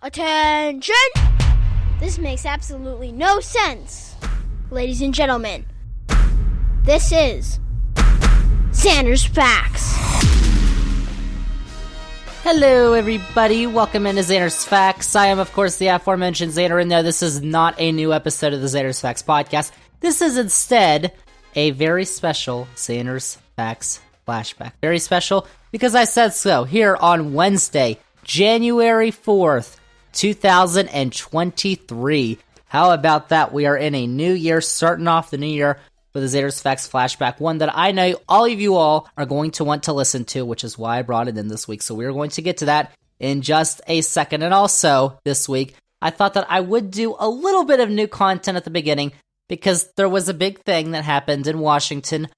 Attention! This makes absolutely no sense. Ladies and gentlemen, this is Zander's Facts. Hello everybody, welcome into Zander's Facts. I am of course the aforementioned Zander, and no, this is not a new episode of the Zander's Facts podcast. This is instead a very special Zander's Facts flashback. Very special because I said so here on Wednesday, January 4th, 2023. How about that? We are in a new year, starting off the new year with a Zander's Facts flashback, one that I know all of you all are going to want to listen to, which is why I brought it in this week. So we're going to get to that in just a second. And also, this week, I thought that I would do a little bit of new content at the beginning because there was a big thing that happened in Washington,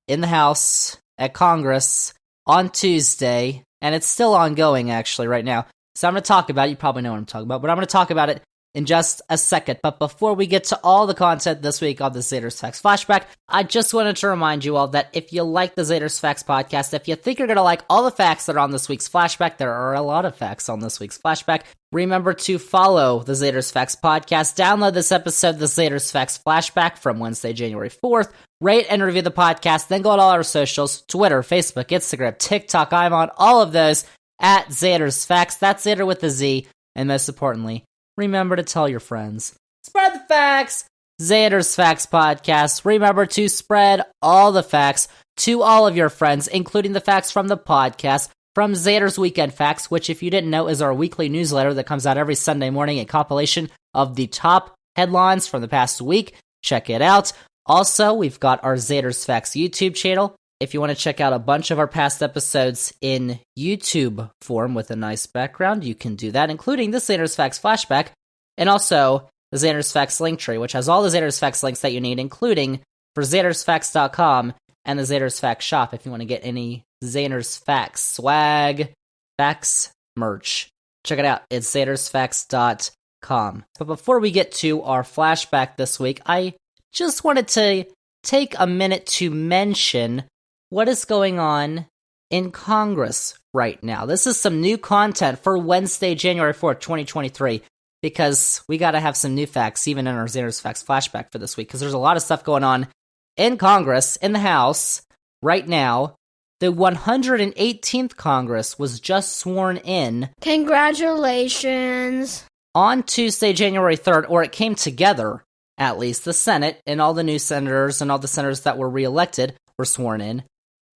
in the House, at Congress, on Tuesday, and it's still ongoing, actually, right now. So I'm going to talk about it. You probably know what I'm talking about, but I'm going to talk about it in just a second. But before we get to all the content this week on the Zander's Facts Flashback, I just wanted to remind you all that if you like the Zander's Facts podcast, if you think you're going to like all the facts that are on this week's Flashback, there are a lot of facts on this week's Flashback, remember to follow the Zander's Facts podcast, download this episode, the Zander's Facts Flashback from Wednesday, January 4th, rate and review the podcast, then go to all our socials, Twitter, Facebook, Instagram, TikTok, I'm on all of those, at Zander's Facts. That's Zander with a Z. And most importantly, remember to tell your friends. Spread the facts! Zander's Facts Podcast. Remember to spread all the facts to all of your friends, including the facts from the podcast, from Zander's Weekend Facts, which, if you didn't know, is our weekly newsletter that comes out every Sunday morning, a compilation of the top headlines from the past week. Check it out. Also, we've got our Zander's Facts YouTube channel. If you want to check out a bunch of our past episodes in YouTube form with a nice background, you can do that, including the Zander's Facts Flashback, and also the Zander's Facts link tree, which has all the Zander's Facts links that you need, including for Zander'sFacts.com and the Zander's Facts shop if you want to get any Zander's Facts swag, facts, merch. Check it out. It's Zander'sFacts.com. But before we get to our flashback this week, I just wanted to take a minute to mention what is going on in Congress right now. This is some new content for Wednesday, January 4th, 2023, because we got to have some new facts, even in our Zander's Facts flashback for this week, because there's a lot of stuff going on in Congress, in the House, right now. The 118th Congress was just sworn in. Congratulations. On Tuesday, January 3rd, or it came together, at least. The Senate and all the new senators and all the senators that were reelected were sworn in.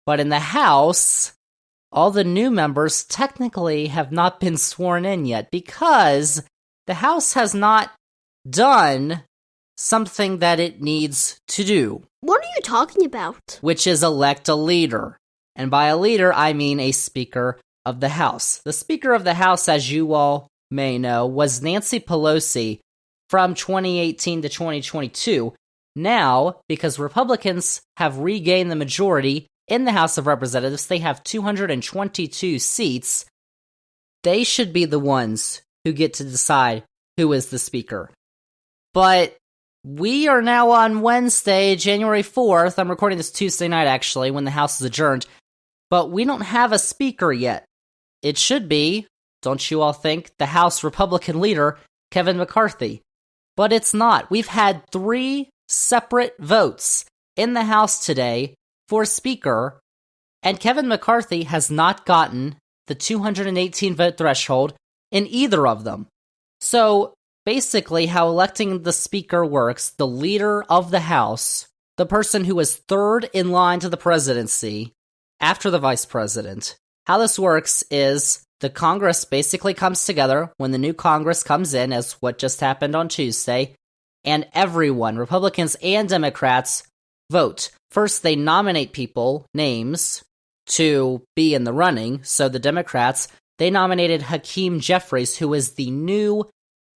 But in the House, all the new members technically have not been sworn in yet because the House has not done something that it needs to do. What are you talking about? Which is elect a leader. And by a leader, I mean a Speaker of the House. The Speaker of the House, as you all may know, was Nancy Pelosi from 2018 to 2022. Now, because Republicans have regained the majority in the House of Representatives, they have 222 seats. They should be the ones who get to decide who is the Speaker. But we are now on Wednesday, January 4th. I'm recording this Tuesday night, actually, when the House is adjourned. But we don't have a Speaker yet. It should be, don't you all think, the House Republican leader, Kevin McCarthy. But it's not. We've had 3 separate votes in the House today for Speaker, and Kevin McCarthy has not gotten the 218 vote threshold in either of them. So basically how electing the Speaker works, the leader of the House, the person who is third in line to the presidency after the vice president, how this works is the Congress basically comes together when the new Congress comes in, as what just happened on Tuesday, and everyone, Republicans and Democrats, vote. First, they nominate people, names, to be in the running. So the Democrats, they nominated Hakeem Jeffries, who is the new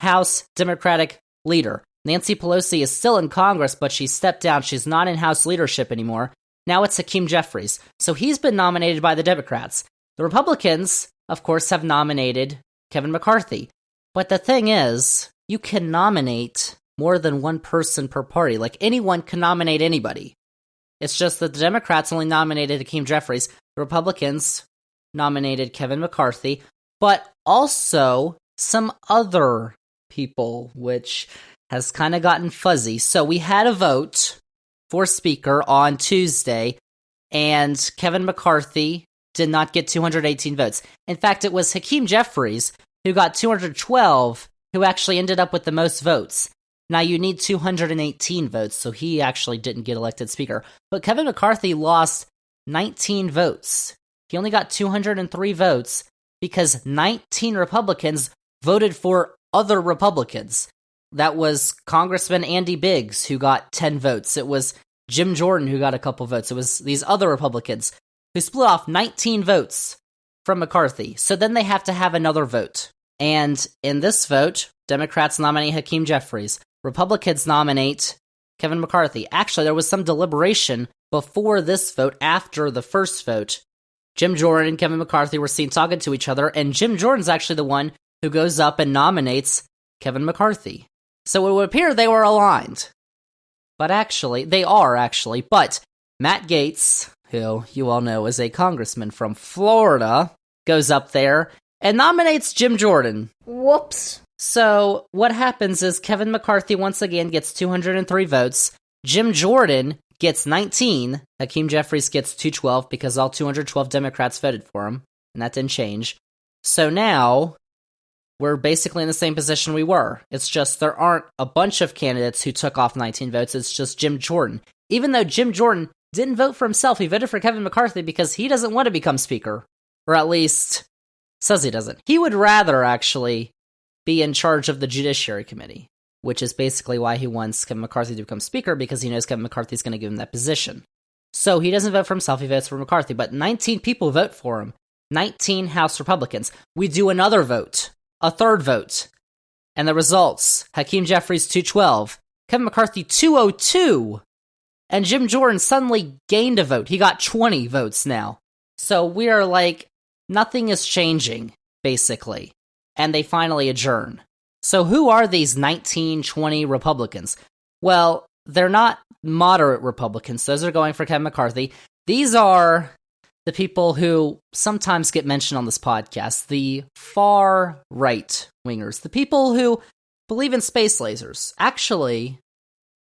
House Democratic leader. Nancy Pelosi is still in Congress, but she stepped down. She's not in House leadership anymore. Now it's Hakeem Jeffries. So he's been nominated by the Democrats. The Republicans, of course, have nominated Kevin McCarthy. But the thing is, you can nominate more than one person per party. Like, anyone can nominate anybody. It's just that the Democrats only nominated Hakeem Jeffries. The Republicans nominated Kevin McCarthy. But also, some other people, which has kind of gotten fuzzy. So we had a vote for Speaker on Tuesday, and Kevin McCarthy did not get 218 votes. In fact, it was Hakeem Jeffries who got 212 who actually ended up with the most votes. Now, you need 218 votes, so he actually didn't get elected Speaker. But Kevin McCarthy lost 19 votes. He only got 203 votes because 19 Republicans voted for other Republicans. That was Congressman Andy Biggs, who got 10 votes. It was Jim Jordan, who got a couple votes. It was these other Republicans who split off 19 votes from McCarthy. So then they have to have another vote. And in this vote, Democrats nominate Hakeem Jeffries. Republicans nominate Kevin McCarthy. Actually, there was some deliberation before this vote, after the first vote. Jim Jordan and Kevin McCarthy were seen talking to each other, and Jim Jordan's actually the one who goes up and nominates Kevin McCarthy. So it would appear they were aligned. But actually, they are actually. But Matt Gaetz, who you all know is a congressman from Florida, goes up there and nominates Jim Jordan. Whoops. So what happens is Kevin McCarthy once again gets 203 votes. Jim Jordan gets 19. Hakeem Jeffries gets 212 because all 212 Democrats voted for him, and that didn't change. So now we're basically in the same position we were. It's just there aren't a bunch of candidates who took off 19 votes. It's just Jim Jordan. Even though Jim Jordan didn't vote for himself, he voted for Kevin McCarthy because he doesn't want to become Speaker. Or at least says he doesn't. He would rather actually be in charge of the Judiciary Committee, which is basically why he wants Kevin McCarthy to become Speaker, because he knows Kevin McCarthy's going to give him that position. So he doesn't vote for himself, he votes for McCarthy, but 19 people vote for him. 19 House Republicans. We do another vote, a third vote, and the results: Hakeem Jeffries 212, Kevin McCarthy 202, and Jim Jordan suddenly gained a vote. He got 20 votes now. So we are like, nothing is changing, basically. And they finally adjourn. So who are these 1920 Republicans? Well, they're not moderate Republicans. Those are going for Kevin McCarthy. These are the people who sometimes get mentioned on this podcast, the far right wingers, the people who believe in space lasers. Actually,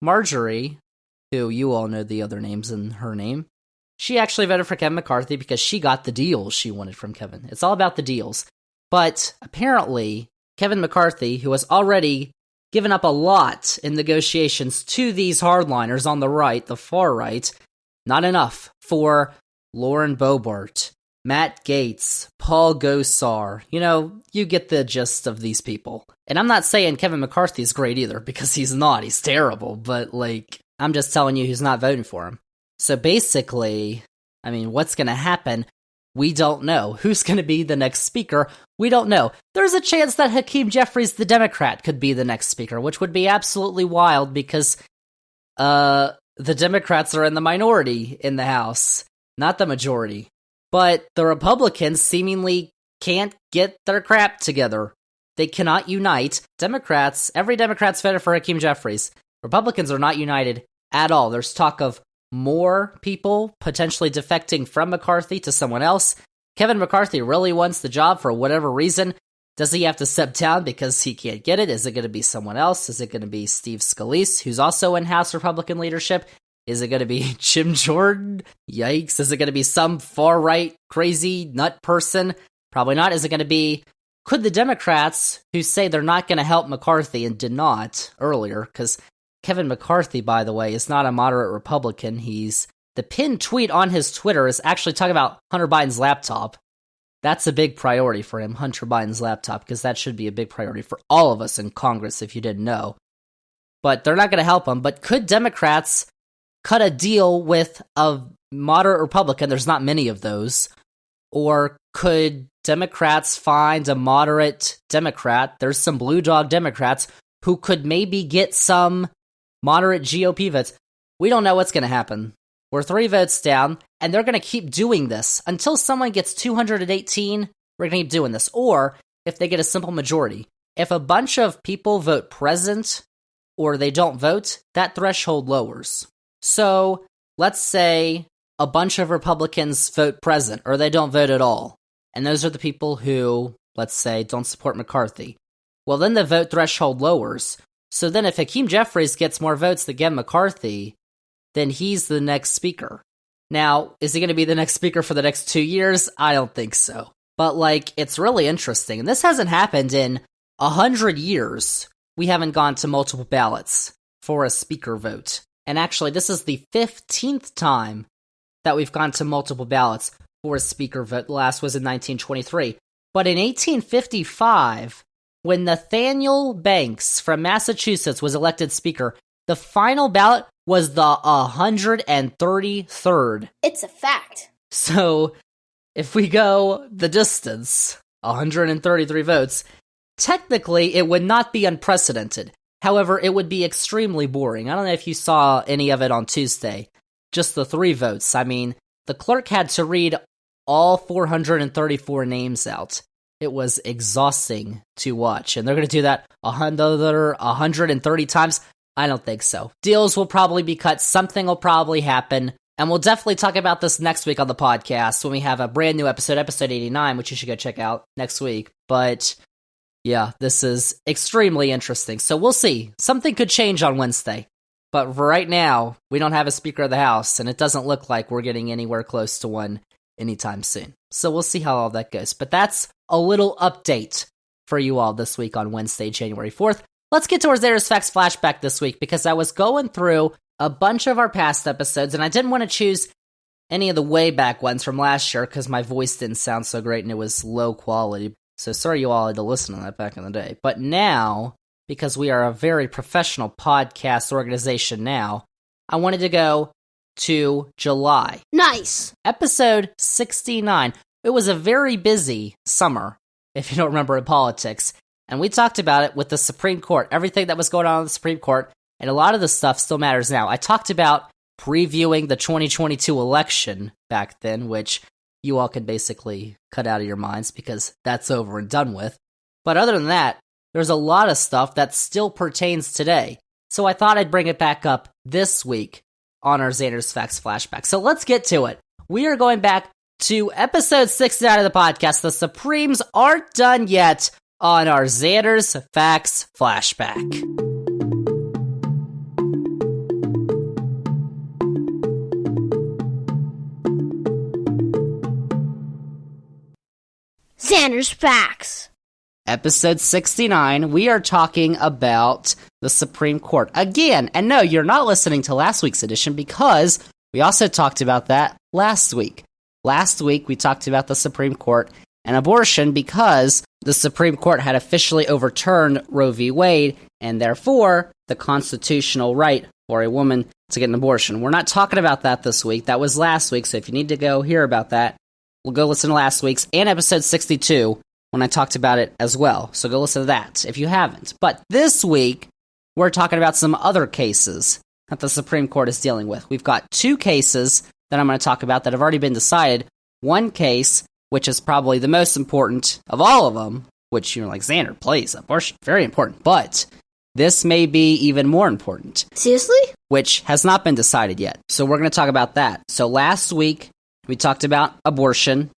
Marjorie, who you all know the other names in her name, she actually voted for Kevin McCarthy because she got the deals she wanted from Kevin. It's all about the deals. But apparently, Kevin McCarthy, who has already given up a lot in negotiations to these hardliners on the right, the far right, not enough for Lauren Boebert, Matt Gaetz, Paul Gosar. You know, you get the gist of these people. And I'm not saying Kevin McCarthy's great either, because he's not. He's terrible. But, I'm just telling you who's not voting for him. So basically, what's going to happen? We don't know. Who's going to be the next Speaker? We don't know. There's a chance that Hakeem Jeffries, the Democrat, could be the next Speaker, which would be absolutely wild because the Democrats are in the minority in the House, not the majority. But the Republicans seemingly can't get their crap together. They cannot unite. Every Democrat's voted for Hakeem Jeffries. Republicans are not united at all. There's talk of more people potentially defecting from McCarthy to someone else. Kevin McCarthy really wants the job for whatever reason. Does he have to step down because he can't get it? Is it going to be someone else? Is it going to be Steve Scalise, who's also in House Republican leadership? Is it going to be Jim Jordan? Yikes. Is it going to be some far-right, crazy, nut person? Probably not. Is it going to be... Could the Democrats, who say they're not going to help McCarthy and did not earlier, because Kevin McCarthy, by the way, is not a moderate Republican. The pinned tweet on his Twitter is actually talking about Hunter Biden's laptop. That's a big priority for him, Hunter Biden's laptop, because that should be a big priority for all of us in Congress, if you didn't know. But they're not going to help him. But could Democrats cut a deal with a moderate Republican? There's not many of those. Or could Democrats find a moderate Democrat? There's some blue dog Democrats who could maybe get some moderate GOP votes. We don't know what's going to happen. We're 3 votes down, and they're going to keep doing this. Until someone gets 218, we're going to keep doing this. Or if they get a simple majority. If a bunch of people vote present or they don't vote, that threshold lowers. So let's say a bunch of Republicans vote present or they don't vote at all. And those are the people who, let's say, don't support McCarthy. well, then the vote threshold lowers. So then if Hakeem Jeffries gets more votes than Gavin McCarthy, then he's the next speaker. Now, is he going to be the next speaker for the next 2 years? I don't think so. But, it's really interesting. And this hasn't happened in 100 years. We haven't gone to multiple ballots for a speaker vote. And actually, this is the 15th time that we've gone to multiple ballots for a speaker vote. The last was in 1923. But in 1855, when Nathaniel Banks from Massachusetts was elected speaker, the final ballot was the 133rd. It's a fact. So, if we go the distance, 133 votes, technically it would not be unprecedented. However, it would be extremely boring. I don't know if you saw any of it on Tuesday. Just the 3 votes. I mean, the clerk had to read all 434 names out. It was exhausting to watch. And they're going to do that 130 times? I don't think so. Deals will probably be cut. Something will probably happen. And we'll definitely talk about this next week on the podcast when we have a brand new episode, episode 89, which you should go check out next week. But yeah, this is extremely interesting. So we'll see. Something could change on Wednesday. But for right now, we don't have a Speaker of the House, and it doesn't look like we're getting anywhere close to one anytime soon. So we'll see how all that goes. But that's a little update for you all this week on Wednesday, January 4th. Let's get to our Zander's Facts Flashback this week, because I was going through a bunch of our past episodes, and I didn't want to choose any of the way back ones from last year because my voice didn't sound so great and it was low quality. So sorry you all had to listen to that back in the day. But now, because we are a very professional podcast organization now, I wanted to go to July. Nice. Episode 69. It was a very busy summer, if you don't remember, in politics. And we talked about it with the Supreme Court, everything that was going on in the Supreme Court, and a lot of the stuff still matters now. I talked about previewing the 2022 election back then, which you all can basically cut out of your minds because that's over and done with. But other than that, there's a lot of stuff that still pertains today. So I thought I'd bring it back up this week on our Zander's Facts Flashback. So let's get to it. We are going back to episode 69 of the podcast. The Supremes aren't done yet on our Zander's Facts Flashback. Zander's Facts. Episode 69, we are talking about the Supreme Court. Again, and no, you're not listening to last week's edition because we also talked about that last week. Last week, we talked about the Supreme Court and abortion because the Supreme Court had officially overturned Roe v. Wade and therefore the constitutional right for a woman to get an abortion. We're not talking about that this week. That was last week, so if you need to go hear about that, we'll go listen to last week's and episode 62 when I talked about it as well. So go listen to that if you haven't. But this week, we're talking about some other cases that the Supreme Court is dealing with. We've got 2 cases that I'm going to talk about that have already been decided. One case, which is probably the most important of all of them, which you're like, Zander, please, abortion, very important. But this may be even more important. Seriously? Which has not been decided yet. So we're going to talk about that. So last week, we talked about abortion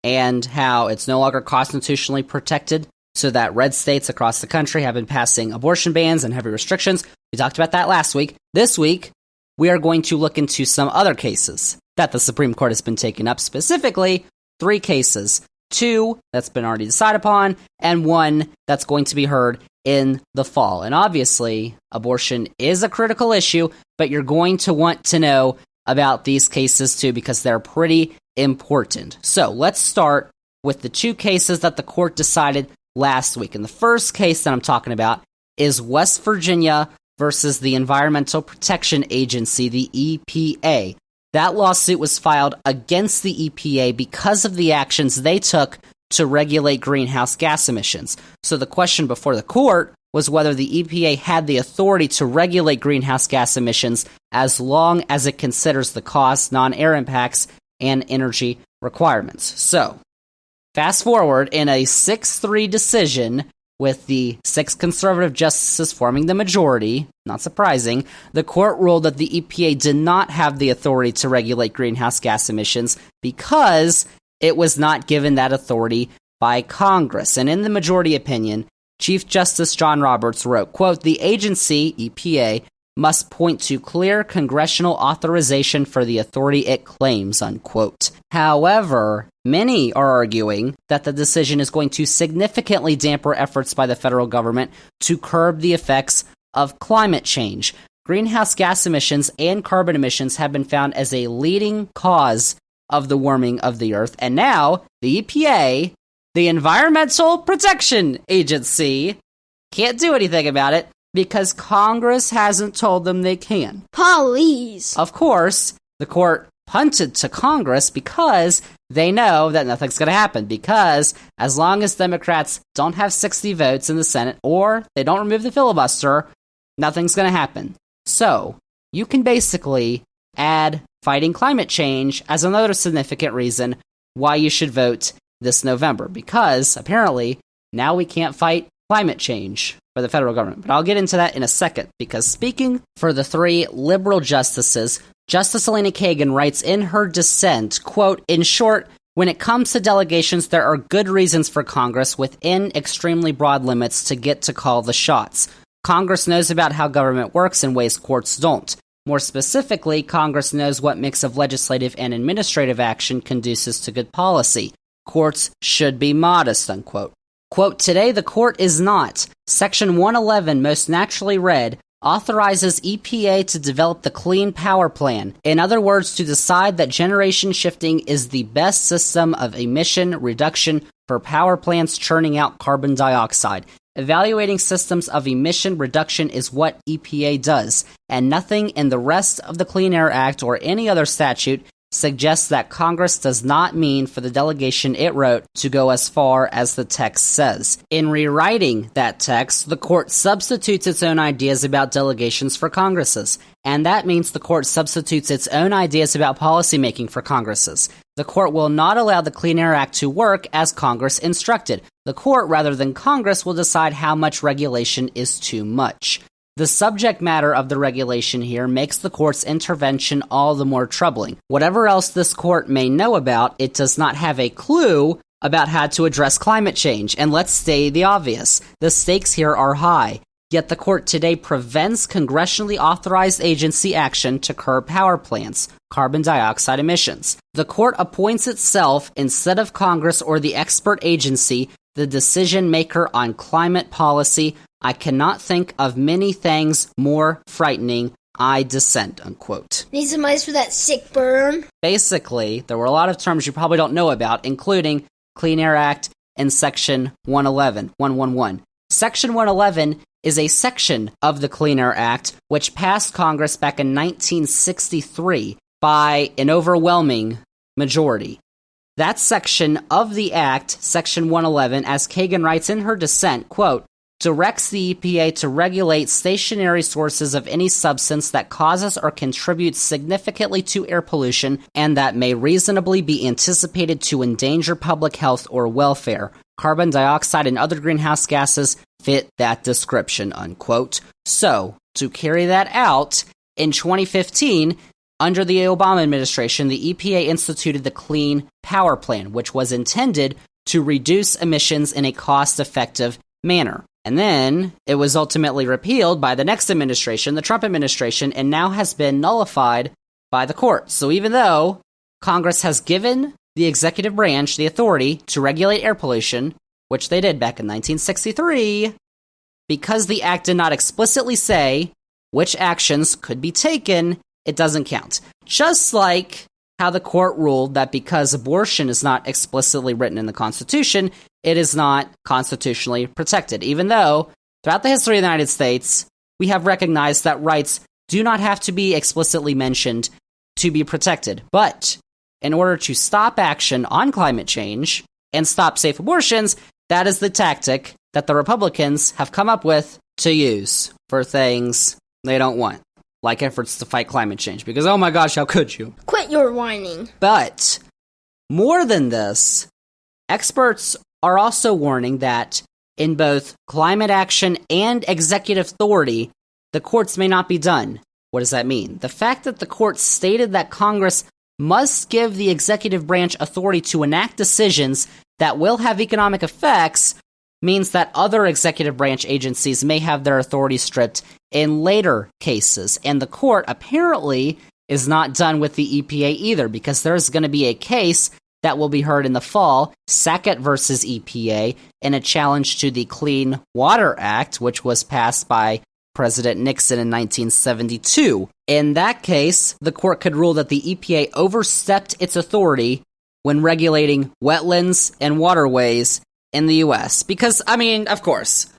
and how it's no longer constitutionally protected, so that red states across the country have been passing abortion bans and heavy restrictions. We talked about that last week. This week, we are going to look into some other cases that the Supreme Court has been taking up, specifically 3 cases. 2 that's been already decided upon, and 1 that's going to be heard in the fall. And obviously, abortion is a critical issue, but you're going to want to know about these cases too because they're pretty important. So let's start with the 2 cases that the court decided last week. And the first case that I'm talking about is West Virginia versus the Environmental Protection Agency, the EPA. That lawsuit was filed against the EPA because of the actions they took to regulate greenhouse gas emissions. So the question before the court was whether the EPA had the authority to regulate greenhouse gas emissions as long as it considers the cost, non-air impacts, and energy requirements. So, fast forward, in a 6-3 decision, with the 6 conservative justices forming the majority, not surprising, the court ruled that the EPA did not have the authority to regulate greenhouse gas emissions because it was not given that authority by Congress. And in the majority opinion, Chief Justice John Roberts wrote, quote, "The agency, EPA, must point to clear congressional authorization for the authority it claims," unquote. However, many are arguing that the decision is going to significantly dampen efforts by the federal government to curb the effects of climate change. Greenhouse gas emissions and carbon emissions have been found as a leading cause of the warming of the Earth. And now, the EPA, the Environmental Protection Agency, can't do anything about it because Congress hasn't told them they can. Please. Of course, the court punted to Congress because they know that nothing's going to happen. Because as long as Democrats don't have 60 votes in the Senate or they don't remove the filibuster, nothing's going to happen. So, you can basically add fighting climate change as another significant reason why you should vote this November. Because, apparently, now we can't fight climate change for the federal government. But I'll get into that in a second, because speaking for the three liberal justices, Justice Elena Kagan writes in her dissent, quote, "In short, when it comes to delegations, there are good reasons for Congress within extremely broad limits to get to call the shots. Congress knows about how government works in ways courts don't. More specifically, Congress knows what mix of legislative and administrative action conduces to good policy. Courts should be modest," unquote. Quote, "Today the court is not. Section 111, most naturally read, authorizes EPA to develop the Clean Power Plan. In other words, to decide that generation shifting is the best system of emission reduction for power plants churning out carbon dioxide. Evaluating systems of emission reduction is what EPA does, and nothing in the rest of the Clean Air Act or any other statute suggests that Congress does not mean for the delegation it wrote to go as far as the text says. In rewriting that text, the court substitutes its own ideas about delegations for Congresses, and that means the court substitutes its own ideas about policymaking for Congresses. The court will not allow the Clean Air Act to work as Congress instructed. The court, rather than Congress, will decide how much regulation is too much. The subject matter of the regulation here makes the court's intervention all the more troubling. Whatever else this court may know about, it does not have a clue about how to address climate change. And let's state the obvious. The stakes here are high. Yet the court today prevents congressionally authorized agency action to curb power plants' carbon dioxide emissions. The court appoints itself, instead of Congress or the expert agency, the decision maker on climate policy. I cannot think of many things more frightening. I dissent," unquote. Need some ice for that sick burn? Basically, there were a lot of terms you probably don't know about, including Clean Air Act and Section 111. Section 111 is a section of the Clean Air Act which passed Congress back in 1963 by an overwhelming majority. That section of the Act, Section 111, as Kagan writes in her dissent, quote, "directs the EPA to regulate stationary sources of any substance that causes or contributes significantly to air pollution and that may reasonably be anticipated to endanger public health or welfare. Carbon dioxide and other greenhouse gases fit that description," unquote. So, to carry that out, in 2015, under the Obama administration, the EPA instituted the Clean Power Plan, which was intended to reduce emissions in a cost-effective manner. And then it was ultimately repealed by the next administration, the Trump administration, and now has been nullified by the court. So even though Congress has given the executive branch the authority to regulate air pollution, which they did back in 1963, because the act did not explicitly say which actions could be taken, it doesn't count. Just like how the court ruled that because abortion is not explicitly written in the Constitution, it is not constitutionally protected, even though throughout the history of the United States, we have recognized that rights do not have to be explicitly mentioned to be protected. But in order to stop action on climate change and stop safe abortions, that is the tactic that the Republicans have come up with to use for things they don't want, like efforts to fight climate change. Because, oh my gosh, how could you? Quit your whining. But more than this, experts are also warning that in both climate action and executive authority, the courts may not be done. What does that mean? The fact that the court stated that Congress must give the executive branch authority to enact decisions that will have economic effects means that other executive branch agencies may have their authority stripped in later cases. And the court apparently is not done with the EPA either, because there's going to be a case that will be heard in the fall, Sackett versus EPA, in a challenge to the Clean Water Act, which was passed by President Nixon in 1972. In that case, the court could rule that the EPA overstepped its authority when regulating wetlands and waterways in the U.S. Because, I mean, of course,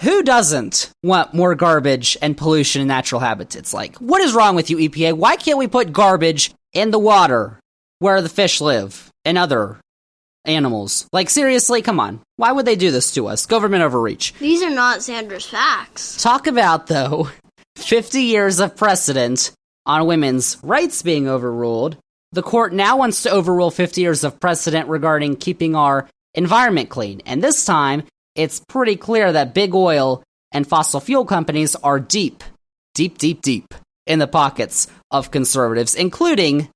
who doesn't want more garbage and pollution in natural habitats? Like, what is wrong with you, EPA? Why can't we put garbage in the water where the fish live and other animals? Like, seriously, come on. Why would they do this to us? Government overreach. These are not Zander's facts. Talk about, though, 50 years of precedent on women's rights being overruled. The court now wants to overrule 50 years of precedent regarding keeping our environment clean. And this time, it's pretty clear that big oil and fossil fuel companies are deep in the pockets of conservatives, including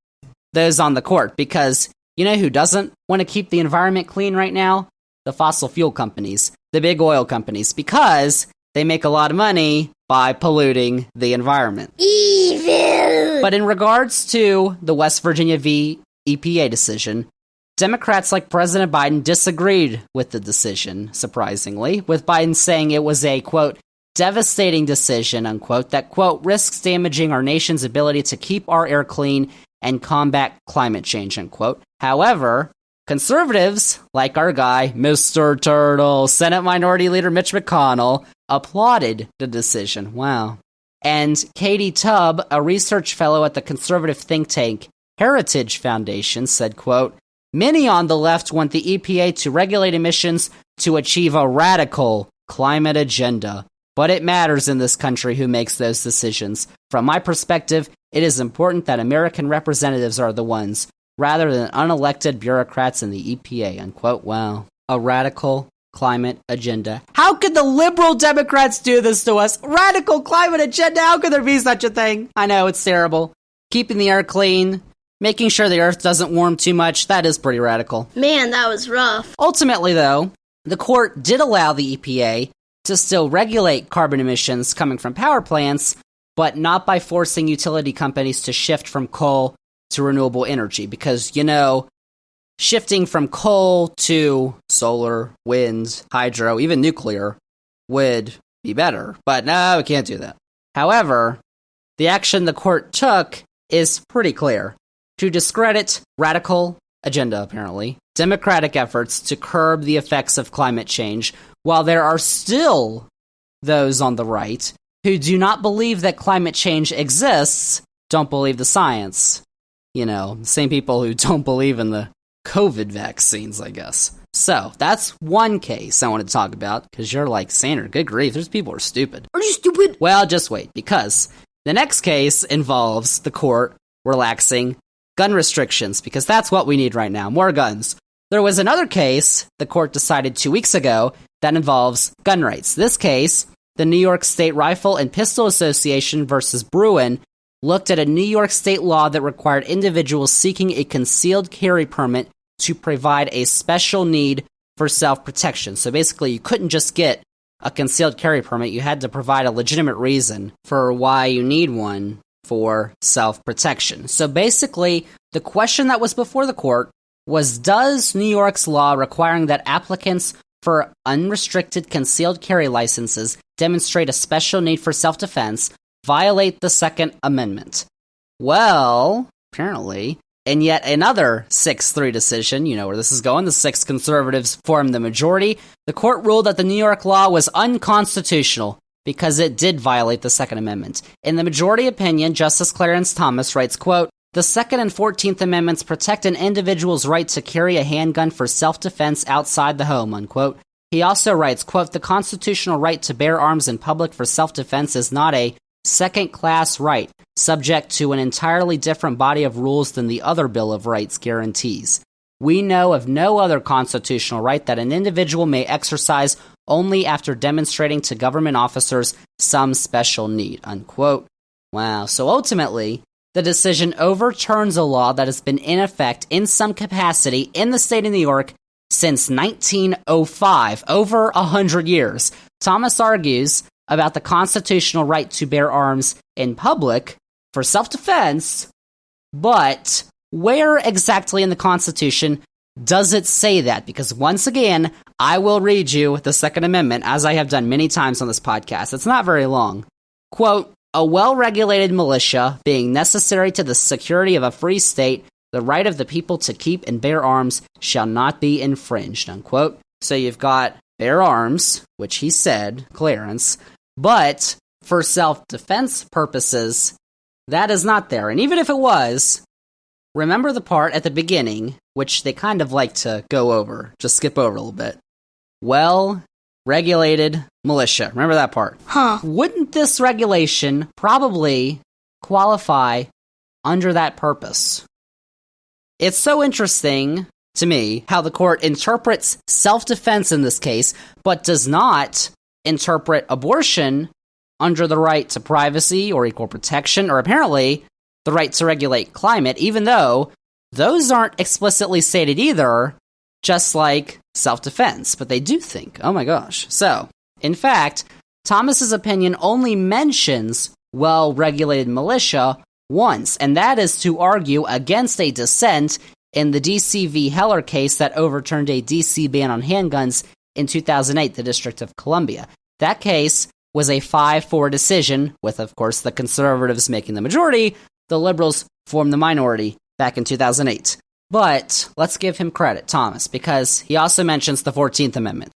those on the court. Because you know who doesn't want to keep the environment clean right now? The fossil fuel companies, the big oil companies, because they make a lot of money by polluting the environment. Evil! But in regards to the West Virginia v. EPA decision, Democrats like President Biden disagreed with the decision, surprisingly, with Biden saying it was a, quote, devastating decision, unquote, that, quote, risks damaging our nation's ability to keep our air clean and combat climate change, unquote. However, conservatives, like our guy, Mr. Turtle, Senate Minority Leader Mitch McConnell, applauded the decision. Wow. And Katie Tubb, a research fellow at the conservative think tank Heritage Foundation, said, quote, many on the left want the EPA to regulate emissions to achieve a radical climate agenda. But it matters in this country who makes those decisions. From my perspective, it is important that American representatives are the ones, rather than unelected bureaucrats in the EPA, unquote. Wow. A radical climate agenda. How could the liberal Democrats do this to us? Radical climate agenda? How could there be such a thing? I know, it's terrible. Keeping the air clean, making sure the earth doesn't warm too much, that is pretty radical. Man, that was rough. Ultimately, though, the court did allow the EPA to still regulate carbon emissions coming from power plants, but not by forcing utility companies to shift from coal to renewable energy. Because, you know, shifting from coal to solar, wind, hydro, even nuclear would be better. But no, we can't do that. However, the action the court took is pretty clear. To discredit radical agenda, apparently, Democratic efforts to curb the effects of climate change, while there are still those on the right who do not believe that climate change exists, don't believe the science. You know, the same people who don't believe in the COVID vaccines, I guess. So, that's one case I want to talk about, because you're like, Sander, good grief, those people are stupid. Are you stupid? Well, just wait, because the next case involves the court relaxing gun restrictions, because that's what we need right now, more guns. There was another case the court decided 2 weeks ago that involves gun rights. This case, the New York State Rifle and Pistol Association versus Bruin, looked at a New York state law that required individuals seeking a concealed carry permit to provide a special need for self-protection. So basically, you couldn't just get a concealed carry permit, you had to provide a legitimate reason for why you need one for self-protection. So basically, the question that was before the court was, does New York's law requiring that applicants for unrestricted concealed carry licenses demonstrate a special need for self-defense violate the Second Amendment? Well, apparently, in yet another 6-3 decision, you know where this is going, the 6 conservatives formed the majority, the court ruled that the New York law was unconstitutional because it did violate the Second Amendment. In the majority opinion, Justice Clarence Thomas writes, quote, the Second and 14th Amendments protect an individual's right to carry a handgun for self-defense outside the home, unquote. He also writes, quote, the constitutional right to bear arms in public for self-defense is not a second-class right, subject to an entirely different body of rules than the other Bill of Rights guarantees. We know of no other constitutional right that an individual may exercise only after demonstrating to government officers some special need, unquote. Wow. So ultimately, the decision overturns a law that has been in effect in some capacity in the state of New York since 1905, over 100 years. Thomas argues about the constitutional right to bear arms in public for self-defense, but where exactly in the Constitution does it say that? Because once again, I will read you the Second Amendment, as I have done many times on this podcast. It's not very long. Quote, "A well-regulated militia being necessary to the security of a free state, the right of the people to keep and bear arms shall not be infringed," unquote. So you've got bear arms, which he said, Clarence, but for self-defense purposes, that is not there. And even if it was, remember the part at the beginning, which they kind of like to go over, just skip over a little bit. Well-regulated militia. Remember that part? Huh. Wouldn't this regulation probably qualify under that purpose? It's so interesting to me how the court interprets self-defense in this case, but does not interpret abortion under the right to privacy or equal protection, or apparently the right to regulate climate, even though those aren't explicitly stated either, just like self-defense. But they do think, oh my gosh. So, in fact, Thomas's opinion only mentions well-regulated militia once, and that is to argue against a dissent in the D.C. v. Heller case that overturned a D.C. ban on handguns in 2008, the District of Columbia. That case was a 5-4 decision, with, of course, the conservatives making the majority. The liberals formed the minority back in 2008. But let's give him credit, Thomas, because he also mentions the 14th Amendment.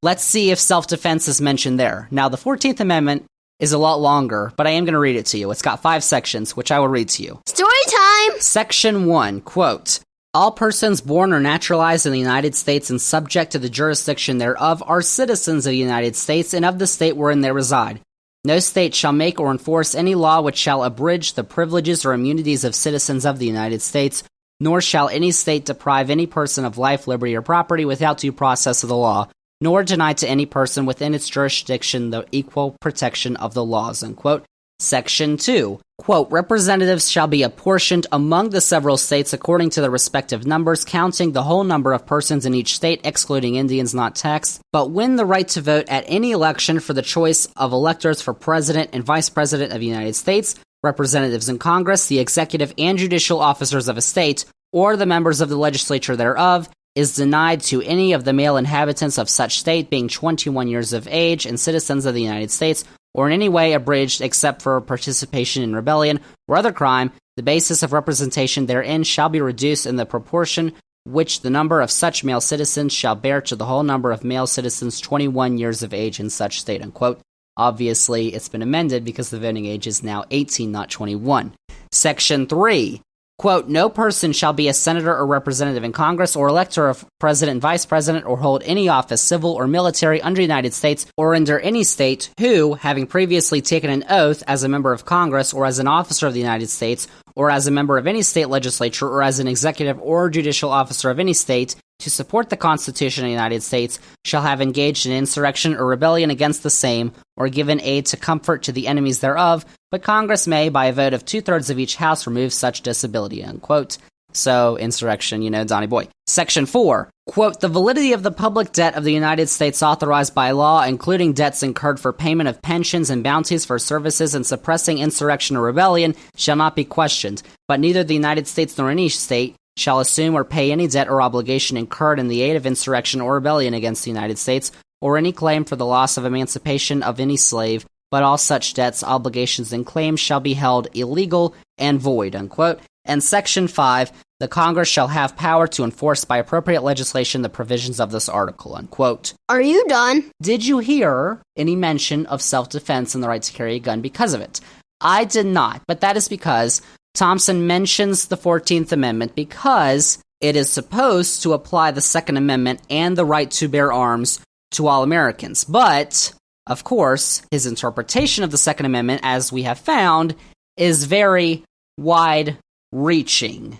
Let's see if self-defense is mentioned there. Now, the 14th Amendment is a lot longer, but I am going to read it to you. It's got 5 sections, which I will read to you. Story time! Section 1, quote, "All persons born or naturalized in the United States and subject to the jurisdiction thereof are citizens of the United States and of the state wherein they reside. No state shall make or enforce any law which shall abridge the privileges or immunities of citizens of the United States, nor shall any state deprive any person of life, liberty, or property without due process of the law, nor deny to any person within its jurisdiction the equal protection of the laws," unquote. Section 2, quote, "Representatives shall be apportioned among the several states according to their respective numbers, counting the whole number of persons in each state, excluding Indians not taxed. But when the right to vote at any election for the choice of electors for President and Vice President of the United States, representatives in Congress, the executive and judicial officers of a state, or the members of the legislature thereof, is denied to any of the male inhabitants of such state being 21 years of age and citizens of the United States, or in any way abridged except for participation in rebellion or other crime, the basis of representation therein shall be reduced in the proportion which the number of such male citizens shall bear to the whole number of male citizens 21 years of age in such state," unquote. Obviously, it's been amended because the voting age is now 18, not 21. Section 3, quote, "No person shall be a senator or representative in Congress or elector of president and vice president or hold any office, civil or military, under the United States or under any state who, having previously taken an oath as a member of Congress or as an officer of the United States or as a member of any state legislature or as an executive or judicial officer of any state to support the Constitution of the United States, shall have engaged in insurrection or rebellion against the same or given aid to comfort to the enemies thereof, but Congress may, by a vote of 2/3 of each house, remove such disability," unquote. So, insurrection, Donny Boy. Section 4, quote, "The validity of the public debt of the United States authorized by law, including debts incurred for payment of pensions and bounties for services in suppressing insurrection or rebellion, shall not be questioned, but neither the United States nor any state shall assume or pay any debt or obligation incurred in the aid of insurrection or rebellion against the United States, or any claim for the loss of emancipation of any slave, but all such debts, obligations, and claims shall be held illegal and void," unquote. And Section 5, "The Congress shall have power to enforce by appropriate legislation the provisions of this article," unquote. Are you done? Did you hear any mention of self-defense and the right to carry a gun because of it? I did not, but that is because Thompson mentions the 14th Amendment because it is supposed to apply the Second Amendment and the right to bear arms to all Americans. But, of course, his interpretation of the Second Amendment, as we have found, is very wide-reaching.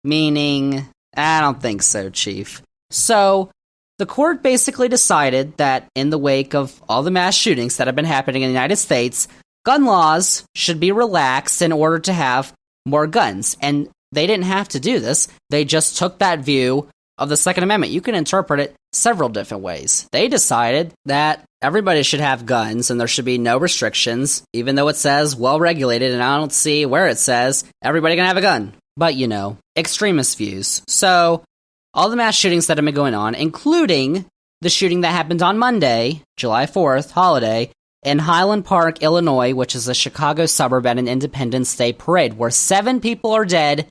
Meaning, I don't think so, Chief. So, the court basically decided that in the wake of all the mass shootings that have been happening in the United States, gun laws should be relaxed in order to have more guns. And they didn't have to do this. They just took that view of the Second Amendment. You can interpret it several different ways. They decided that everybody should have guns and there should be no restrictions, even though it says well-regulated, and I don't see where it says everybody can have a gun. But, extremist views. So, all the mass shootings that have been going on, including the shooting that happened on Monday, July 4th, holiday, in Highland Park, Illinois, which is a Chicago suburb at an Independence Day parade, where 7 people are dead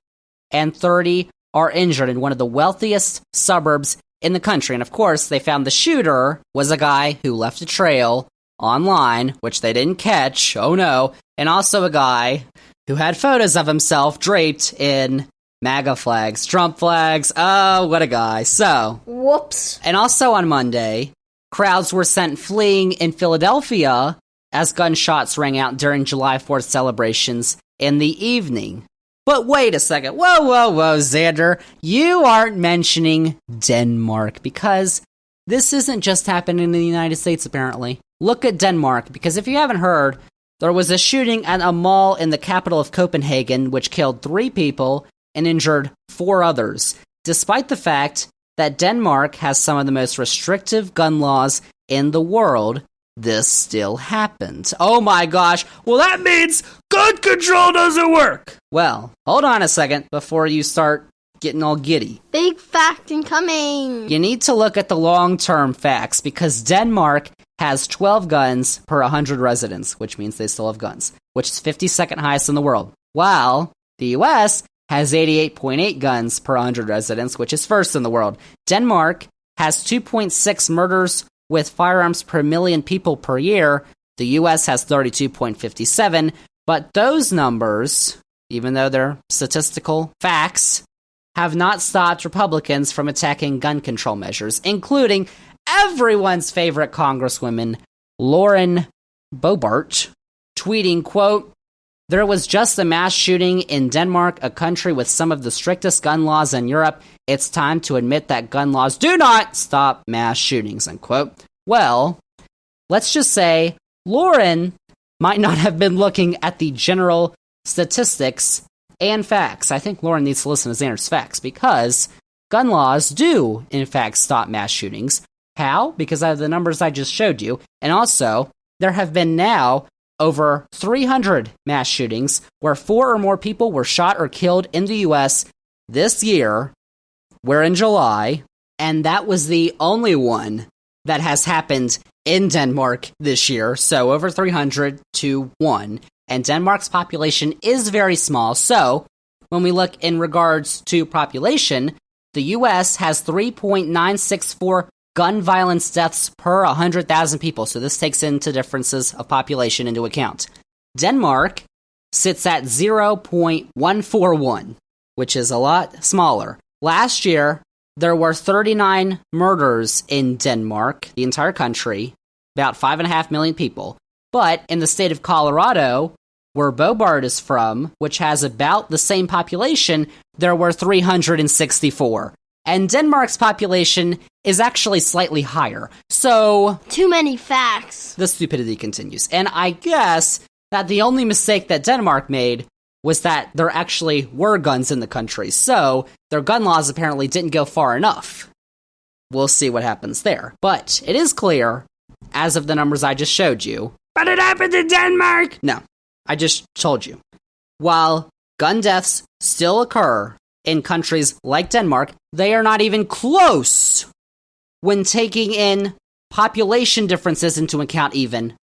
and 30 are injured in one of the wealthiest suburbs in the country. And of course, they found the shooter was a guy who left a trail online, which they didn't catch, oh no, and also a guy who had photos of himself draped in MAGA flags, Trump flags. Oh, what a guy. So, whoops. And also on Monday, crowds were sent fleeing in Philadelphia as gunshots rang out during July 4th celebrations in the evening. But wait a second. Whoa, Zander. You aren't mentioning Denmark, because this isn't just happening in the United States, apparently. Look at Denmark, because if you haven't heard, there was a shooting at a mall in the capital of Copenhagen, which killed 3 people and injured 4 others, despite the fact that Denmark has some of the most restrictive gun laws in the world. This still happened. Oh my gosh, well that means gun control doesn't work! Well, hold on a second before you start getting all giddy. Big fact incoming! You need to look at the long-term facts, because Denmark has 12 guns per 100 residents, which means they still have guns, which is 52nd highest in the world, while the US has 88.8 guns per 100 residents, which is first in the world. Denmark has 2.6 murders with firearms per million people per year. The US has 32.57, but those numbers, even though they're statistical facts, have not stopped Republicans from attacking gun control measures, including everyone's favorite Congresswoman, Lauren Boebert, tweeting, quote, "There was just a mass shooting in Denmark, a country with some of the strictest gun laws in Europe. It's time to admit that gun laws do not stop mass shootings," unquote. Well, let's just say Lauren might not have been looking at the general statistics and facts. I think Lauren needs to listen to Zander's facts, because gun laws do, in fact, stop mass shootings. How? Because of the numbers I just showed you. And also, there have been now over 300 mass shootings where 4 or more people were shot or killed in the U.S. this year. We're in July, and that was the only one that has happened in Denmark this year. So over 300 to 1. And Denmark's population is very small. So when we look in regards to population, the U.S. has 3.964 gun violence deaths per 100,000 people. So this takes into differences of population into account. Denmark sits at 0.141, which is a lot smaller. Last year, there were 39 murders in Denmark, the entire country, about 5.5 million people. But in the state of Colorado, where Boebert is from, which has about the same population, there were 364. And Denmark's population is actually slightly higher. So, too many facts. The stupidity continues. And I guess that the only mistake that Denmark made was that there actually were guns in the country. So, their gun laws apparently didn't go far enough. We'll see what happens there. But it is clear, as of the numbers I just showed you, but it happened in Denmark! No, I just told you. While gun deaths still occur in countries like Denmark, they are not even close when taking in population differences into account even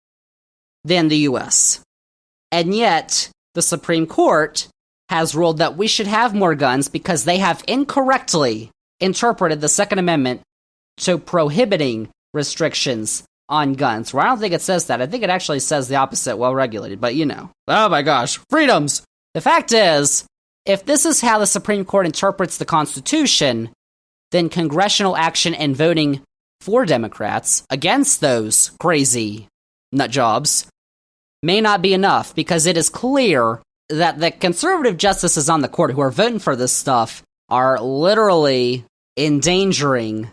than the US. And yet, the Supreme Court has ruled that we should have more guns because they have incorrectly interpreted the Second Amendment to prohibiting restrictions on guns. Where I don't think it says that. I think it actually says the opposite, well-regulated, but you know. Oh my gosh, freedoms! The fact is, if this is how the Supreme Court interprets the Constitution, then congressional action and voting for Democrats against those crazy nutjobs may not be enough, because it is clear that the conservative justices on the court who are voting for this stuff are literally endangering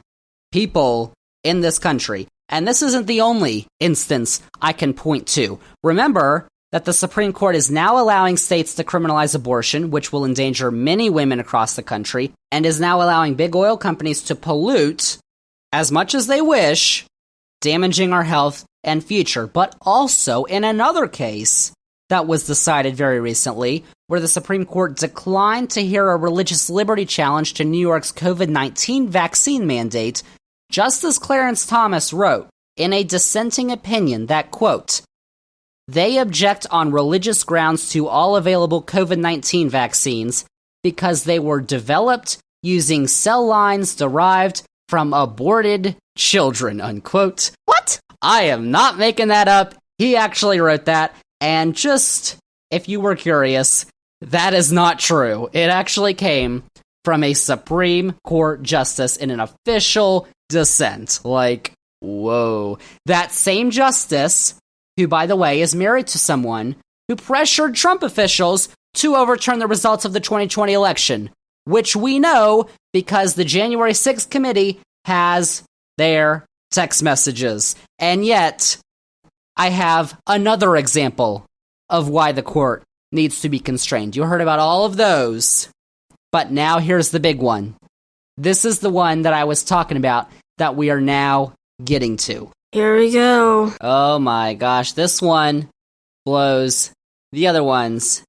people in this country. And this isn't the only instance I can point to. Remember, that the Supreme Court is now allowing states to criminalize abortion, which will endanger many women across the country, and is now allowing big oil companies to pollute as much as they wish, damaging our health and future. But also, in another case that was decided very recently, where the Supreme Court declined to hear a religious liberty challenge to New York's COVID-19 vaccine mandate, Justice Clarence Thomas wrote in a dissenting opinion that, quote, "They object on religious grounds to all available COVID-19 vaccines because they were developed using cell lines derived from aborted children," unquote. What? I am not making that up. He actually wrote that. And just, if you were curious, that is not true. It actually came from a Supreme Court justice in an official dissent. Like, whoa. That same justice, who, by the way, is married to someone who pressured Trump officials to overturn the results of the 2020 election, which we know because the January 6th committee has their text messages. And yet, I have another example of why the court needs to be constrained. You heard about all of those, but now here's the big one. This is the one that I was talking about that we are now getting to. Here we go. Oh my gosh, this one blows the other ones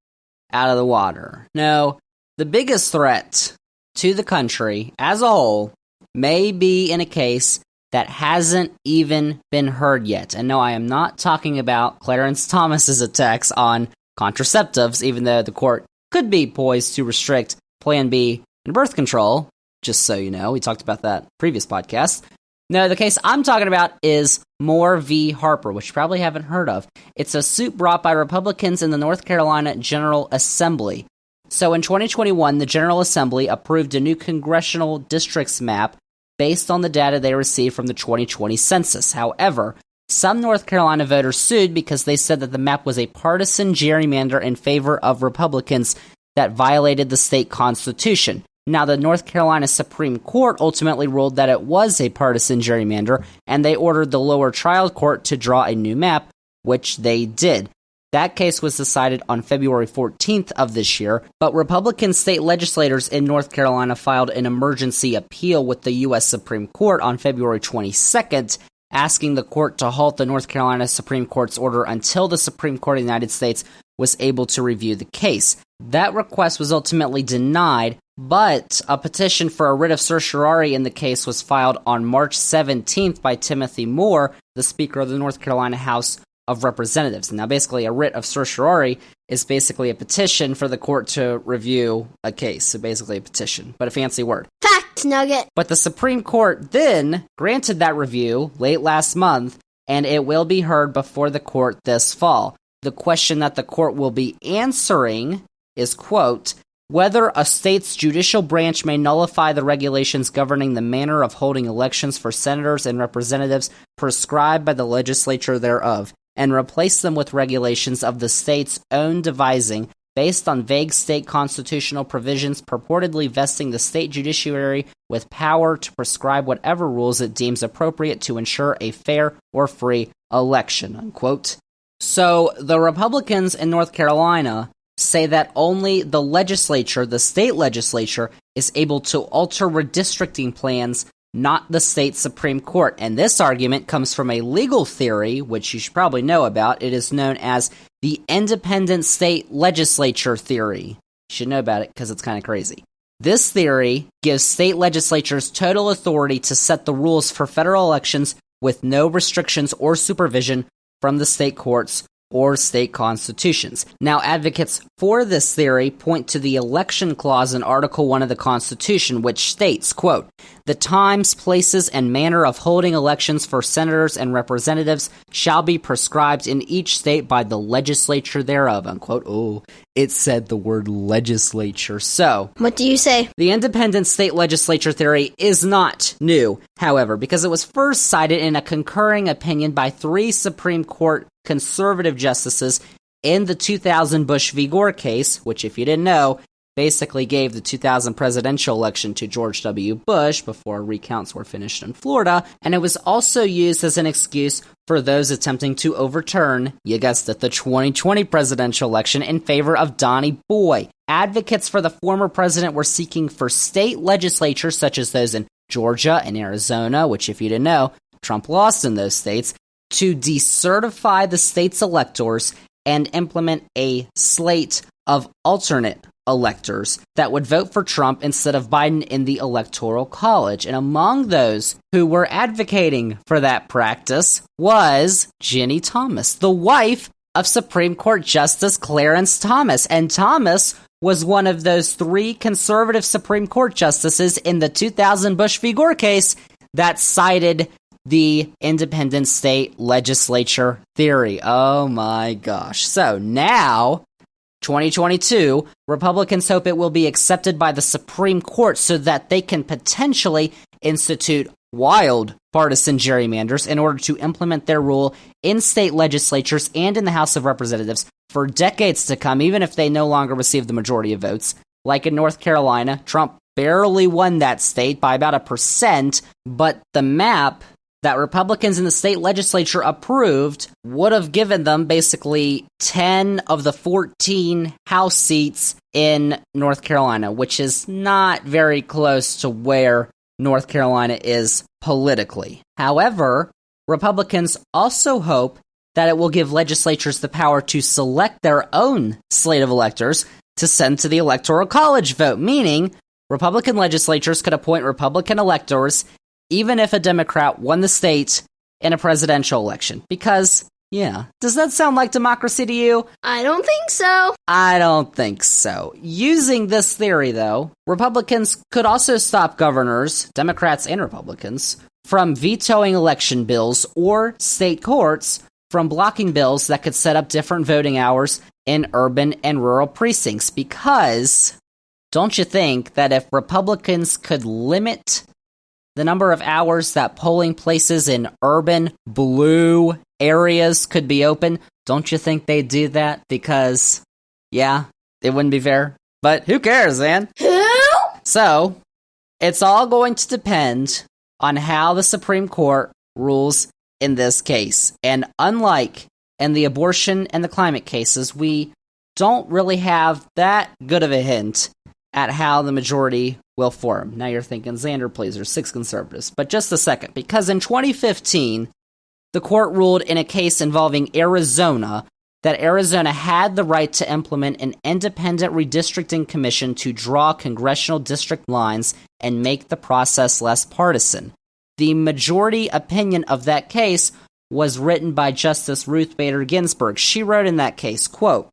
out of the water. No, the biggest threat to the country as a whole may be in a case that hasn't even been heard yet. And no, I am not talking about Clarence Thomas's attacks on contraceptives, even though the court could be poised to restrict Plan B and birth control, just so you know. We talked about that previous podcast. No, the case I'm talking about is Moore v. Harper, which you probably haven't heard of. It's a suit brought by Republicans in the North Carolina General Assembly. So in 2021, the General Assembly approved a new congressional districts map based on the data they received from the 2020 census. However, some North Carolina voters sued because they said that the map was a partisan gerrymander in favor of Republicans that violated the state constitution. Now, the North Carolina Supreme Court ultimately ruled that it was a partisan gerrymander, and they ordered the lower trial court to draw a new map, which they did. That case was decided on February 14th of this year, but Republican state legislators in North Carolina filed an emergency appeal with the U.S. Supreme Court on February 22nd, asking the court to halt the North Carolina Supreme Court's order until the Supreme Court of the United States was able to review the case. That request was ultimately denied, but a petition for a writ of certiorari in the case was filed on March 17th by Timothy Moore, the Speaker of the North Carolina House of Representatives. Now, basically, a writ of certiorari is basically a petition for the court to review a case. So basically a petition, but a fancy word. Fact nugget. But the Supreme Court then granted that review late last month, and it will be heard before the court this fall. The question that the court will be answering is, quote, whether a state's judicial branch may nullify the regulations governing the manner of holding elections for senators and representatives prescribed by the legislature thereof, and replace them with regulations of the state's own devising based on vague state constitutional provisions purportedly vesting the state judiciary with power to prescribe whatever rules it deems appropriate to ensure a fair or free election, unquote. So the Republicans in North Carolina say that only the legislature, the state legislature, is able to alter redistricting plans, not the state Supreme Court. And this argument comes from a legal theory, which you should probably know about. It is known as the independent state legislature theory. You should know about it because it's kind of crazy. This theory gives state legislatures total authority to set the rules for federal elections with no restrictions or supervision from the state courts or state constitutions. Now, advocates for this theory point to the election clause in Article 1 of the Constitution, which states, quote, the times, places, and manner of holding elections for senators and representatives shall be prescribed in each state by the legislature thereof, unquote. Oh, it said the word legislature. So, What do you say? the independent state legislature theory is not new, however, because it was first cited in a concurring opinion by 3 Supreme Court conservative justices in the 2000 Bush v. Gore case, which, if you didn't know, basically gave the 2000 presidential election to George W. Bush before recounts were finished in Florida, and it was also used as an excuse for those attempting to overturn, you guessed it, the 2020 presidential election in favor of Donnie Boy. Advocates for the former president were seeking for state legislatures such as those in Georgia and Arizona, which, if you didn't know, Trump lost in those states, to decertify the state's electors and implement a slate of alternate electors that would vote for Trump instead of Biden in the Electoral College. And among those who were advocating for that practice was Ginny Thomas, the wife of Supreme Court Justice Clarence Thomas. And Thomas was one of those 3 conservative Supreme Court justices in the 2000 Bush v. Gore case that cited the independent state legislature theory. Oh my gosh. So now, 2022, Republicans hope it will be accepted by the Supreme Court so that they can potentially institute wild partisan gerrymanders in order to implement their rule in state legislatures and in the House of Representatives for decades to come, even if they no longer receive the majority of votes. Like in North Carolina, Trump barely won that state by about 1%, but the map that Republicans in the state legislature approved would have given them basically 10 of the 14 House seats in North Carolina, which is not very close to where North Carolina is politically. However, Republicans also hope that it will give legislatures the power to select their own slate of electors to send to the Electoral College vote, meaning Republican legislatures could appoint Republican electors even if a Democrat won the state in a presidential election. Because, yeah, does that sound like democracy to you? I don't think so. I don't think so. Using this theory, though, Republicans could also stop governors, Democrats and Republicans, from vetoing election bills or state courts from blocking bills that could set up different voting hours in urban and rural precincts. Because, don't you think that if Republicans could limit the number of hours that polling places in urban blue areas could be open, don't you think they'd do that? Because, yeah, it wouldn't be fair. But who cares, man? Who? So, it's all going to depend on how the Supreme Court rules in this case. And unlike in the abortion and the climate cases, we don't really have that good of a hint at how the majority will form. Now you're thinking, Zander, please, there's 6 conservatives. But just a second, because in 2015, the court ruled in a case involving Arizona that Arizona had the right to implement an independent redistricting commission to draw congressional district lines and make the process less partisan. The majority opinion of that case was written by Justice Ruth Bader Ginsburg. She wrote in that case, quote,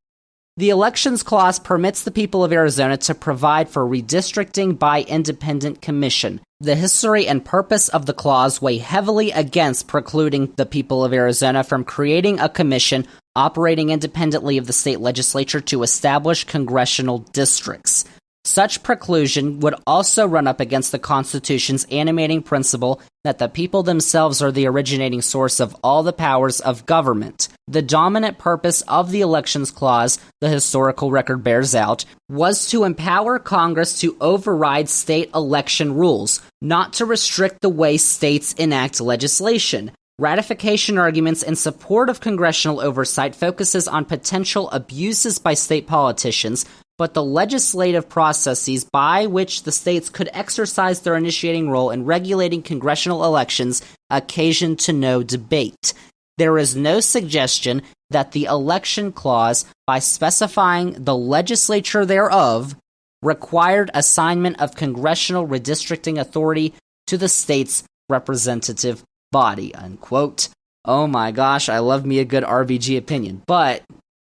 "The Elections Clause permits the people of Arizona to provide for redistricting by independent commission. The history and purpose of the clause weigh heavily against precluding the people of Arizona from creating a commission operating independently of the state legislature to establish congressional districts. Such preclusion would also run up against the Constitution's animating principle that the people themselves are the originating source of all the powers of government. The dominant purpose of the Elections Clause, the historical record bears out, was to empower Congress to override state election rules, not to restrict the way states enact legislation. Ratification arguments in support of congressional oversight focuses on potential abuses by state politicians, but the legislative processes by which the states could exercise their initiating role in regulating congressional elections occasion to no debate. There is no suggestion that the Election Clause, by specifying the legislature thereof, required assignment of congressional redistricting authority to the state's representative body," unquote. Oh my gosh, I love me a good RBG opinion. But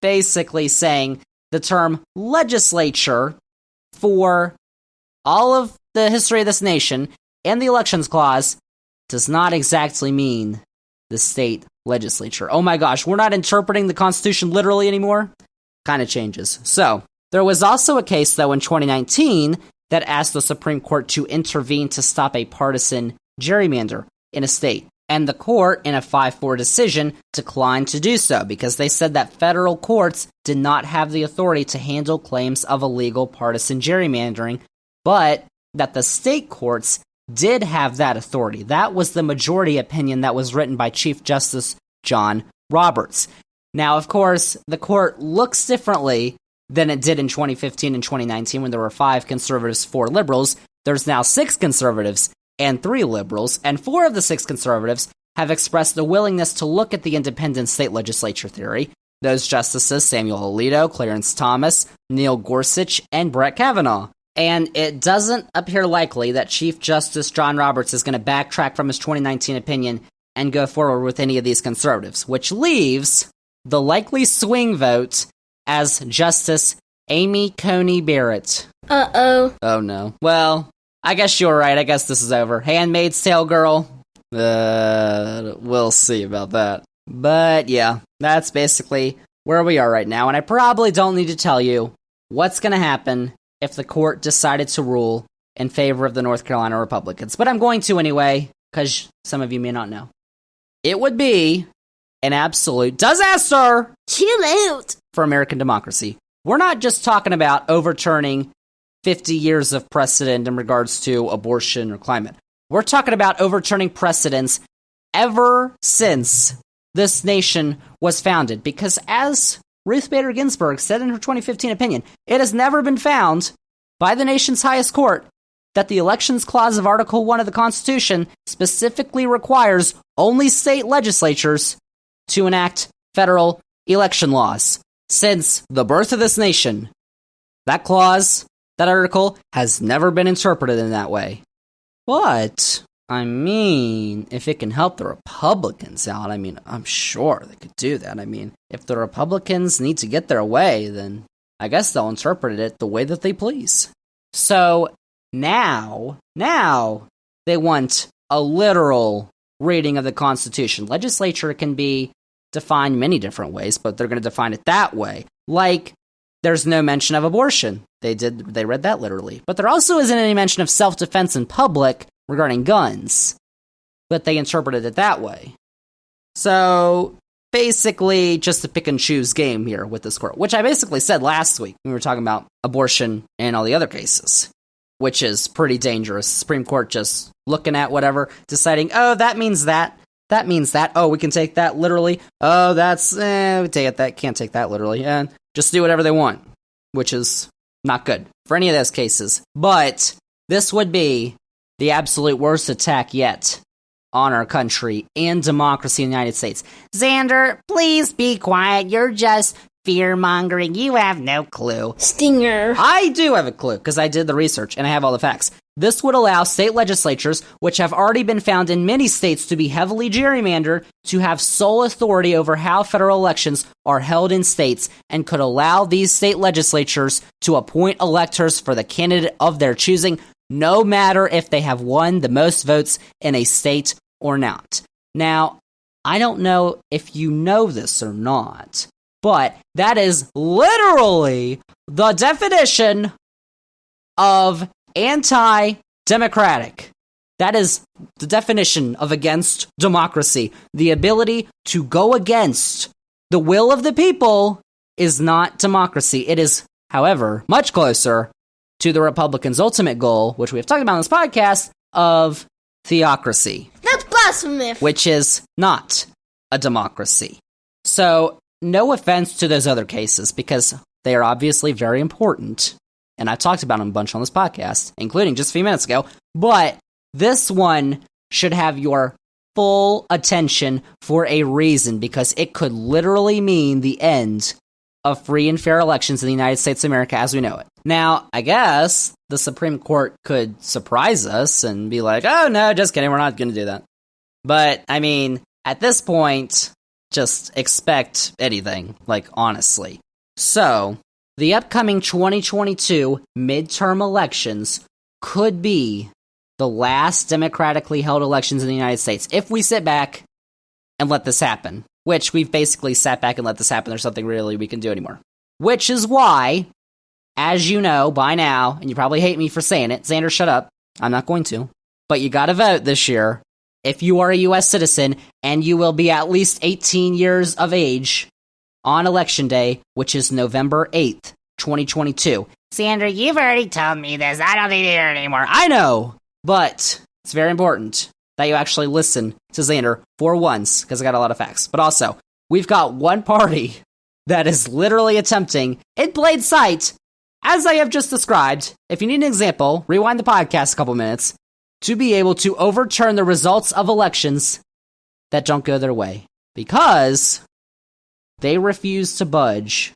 basically saying the term legislature for all of the history of this nation and the Elections Clause does not exactly mean the state legislature. Oh my gosh, we're not interpreting the Constitution literally anymore? Kind of changes. So, there was also a case, though, in 2019 that asked the Supreme Court to intervene to stop a partisan gerrymander in a state. And the court, in a 5-4 decision, declined to do so because they said that federal courts did not have the authority to handle claims of illegal partisan gerrymandering, but that the state courts did have that authority. That was the majority opinion that was written by Chief Justice John Roberts. Now, of course, the court looks differently than it did in 2015 and 2019 when there were 5 conservatives, 4 liberals. There's now 6 conservatives and 3 liberals, and 4 of the 6 conservatives have expressed a willingness to look at the independent state legislature theory. Those justices, Samuel Alito, Clarence Thomas, Neil Gorsuch, and Brett Kavanaugh. And it doesn't appear likely that Chief Justice John Roberts is going to backtrack from his 2019 opinion and go forward with any of these conservatives, which leaves the likely swing vote as Justice Amy Coney Barrett. Uh-oh. Oh no. Well, I guess you're right. I guess this is over. Handmaid's Tale girl? We'll see about that. But yeah, that's basically where we are right now, and I probably don't need to tell you what's going to happen if the court decided to rule in favor of the North Carolina Republicans. But I'm going to anyway, because some of you may not know. It would be an absolute disaster Chill out. for American democracy. We're not just talking about overturning 50 years of precedent in regards to abortion or climate. We're talking about overturning precedents ever since this nation was founded. Because as Ruth Bader Ginsburg said in her 2015 opinion, it has never been found by the nation's highest court that the Elections Clause of Article 1 of the Constitution specifically requires only state legislatures to enact federal election laws. Since the birth of this nation, that clause, that article, has never been interpreted in that way. But, I mean, if it can help the Republicans out, I mean, I'm sure they could do that. I mean, if the Republicans need to get their way, then I guess they'll interpret it the way that they please. So, now, they want a literal reading of the Constitution. Legislature can be defined many different ways, but they're going to define it that way. Like, there's no mention of abortion. They read that literally. But there also isn't any mention of self-defense in public regarding guns. But they interpreted it that way. So, basically, just a pick and choose game here with this court, which I basically said last week when we were talking about abortion and all the other cases, which is pretty dangerous. Supreme Court just looking at whatever, deciding, oh, that means that. That means that. Oh, we can take that literally. Oh, that's, we take it that, can't take that literally. And just do whatever they want, which is not good for any of those cases. But this would be the absolute worst attack yet on our country and democracy in the United States. Zander, please be quiet. You're just fear-mongering. You have no clue. Stinger. I do have a clue, because I did the research and I have all the facts. This would allow state legislatures, which have already been found in many states to be heavily gerrymandered, to have sole authority over how federal elections are held in states, and could allow these state legislatures to appoint electors for the candidate of their choosing, no matter if they have won the most votes in a state or not. Now, I don't know if you know this or not, but that is literally the definition of anti-democratic. That is the definition of against democracy. The ability to go against the will of the people is not democracy. It is, however, much closer to the Republicans' ultimate goal, which we have talked about on this podcast, of theocracy. That's blasphemous. Which is not a democracy. So, no offense to those other cases, because they are obviously very important. And I've talked about them a bunch on this podcast, including just a few minutes ago. But this one should have your full attention for a reason, because it could literally mean the end of free and fair elections in the United States of America as we know it. Now, I guess the Supreme Court could surprise us and be like, oh no, just kidding, we're not going to do that. But, I mean, at this point, just expect anything, like, honestly. So, the upcoming 2022 midterm elections could be the last democratically held elections in the United States if we sit back and let this happen, which we've basically sat back and let this happen. There's nothing really we can do anymore. Which is why, as you know by now, and you probably hate me for saying it, Xander, shut up. I'm not going to. But you gotta vote this year if you are a U.S. citizen, and you will be at least 18 years of age on Election Day, which is November 8th, 2022. Zander, you've already told me this. I don't need to hear it anymore. I know, but it's very important that you actually listen to Zander for once, because I got a lot of facts. But also, we've got one party that is literally attempting, in plain sight, as I have just described, if you need an example, rewind the podcast a couple minutes, to be able to overturn the results of elections that don't go their way. Because they refuse to budge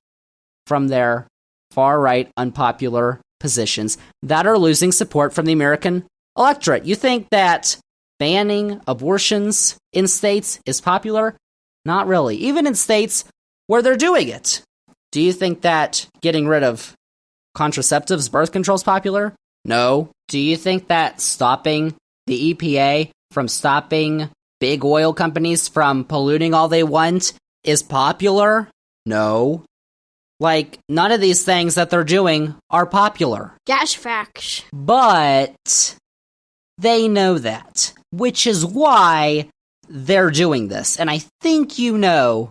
from their far-right, unpopular positions that are losing support from the American electorate. You think that banning abortions in states is popular? Not really. Even in states where they're doing it. Do you think that getting rid of contraceptives, birth control is popular? No. Do you think that stopping the EPA from stopping big oil companies from polluting all they want is popular? No. Like, none of these things that they're doing are popular. That's facts. But they know that, which is why they're doing this. And I think you know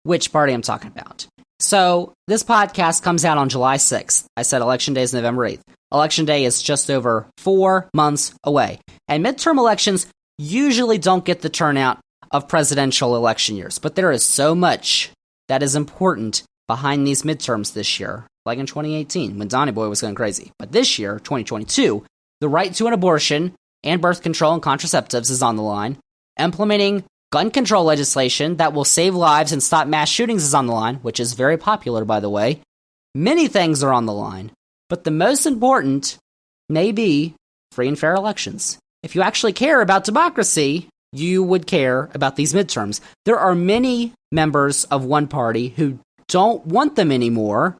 which party I'm talking about. So, this podcast comes out on July 6th. I said Election Day is November 8th. Election Day is just over 4 months away. And midterm elections usually don't get the turnout of presidential election years. But there is so much that is important behind these midterms this year, like in 2018 when Donny Boy was going crazy. But this year, 2022, the right to an abortion and birth control and contraceptives is on the line. Implementing gun control legislation that will save lives and stop mass shootings is on the line, which is very popular, by the way. Many things are on the line, but the most important may be free and fair elections. If you actually care about democracy, you would care about these midterms. There are many members of one party who don't want them anymore,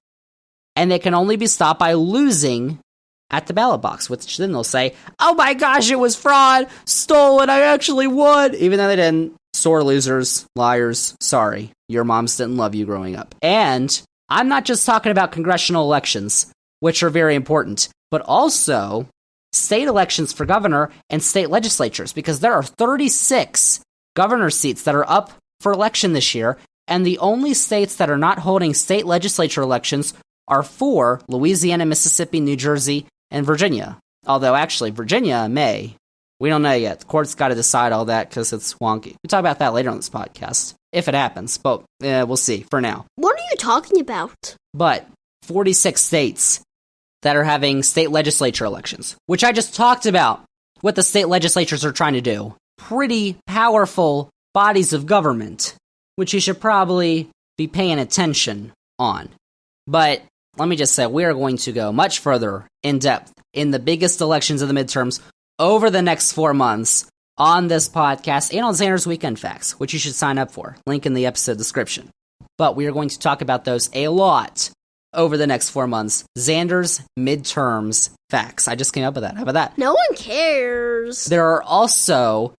and they can only be stopped by losing at the ballot box, which then they'll say, oh my gosh, it was fraud, stolen, I actually won, even though they didn't. Sore losers, liars, sorry, your moms didn't love you growing up. And I'm not just talking about congressional elections, which are very important, but also state elections for governor and state legislatures, because there are 36 governor seats that are up for election this year, and the only states that are not holding state legislature elections are 4: Louisiana, Mississippi, New Jersey, and Virginia. Although, actually, Virginia may. We don't know yet. The court's got to decide all that because it's wonky. We'll talk about that later on this podcast, if it happens, but we'll see for now. What are you talking about? But 46 states that are having state legislature elections, which I just talked about what the state legislatures are trying to do. Pretty powerful bodies of government, which you should probably be paying attention on. But let me just say, we are going to go much further in depth in the biggest elections of the midterms over the next 4 months on this podcast and on Zander's Weekend Facts, which you should sign up for. Link in the episode description. But we are going to talk about those a lot over the next 4 months. Zander's Midterms Facts. I just came up with that. How about that? No one cares. There are also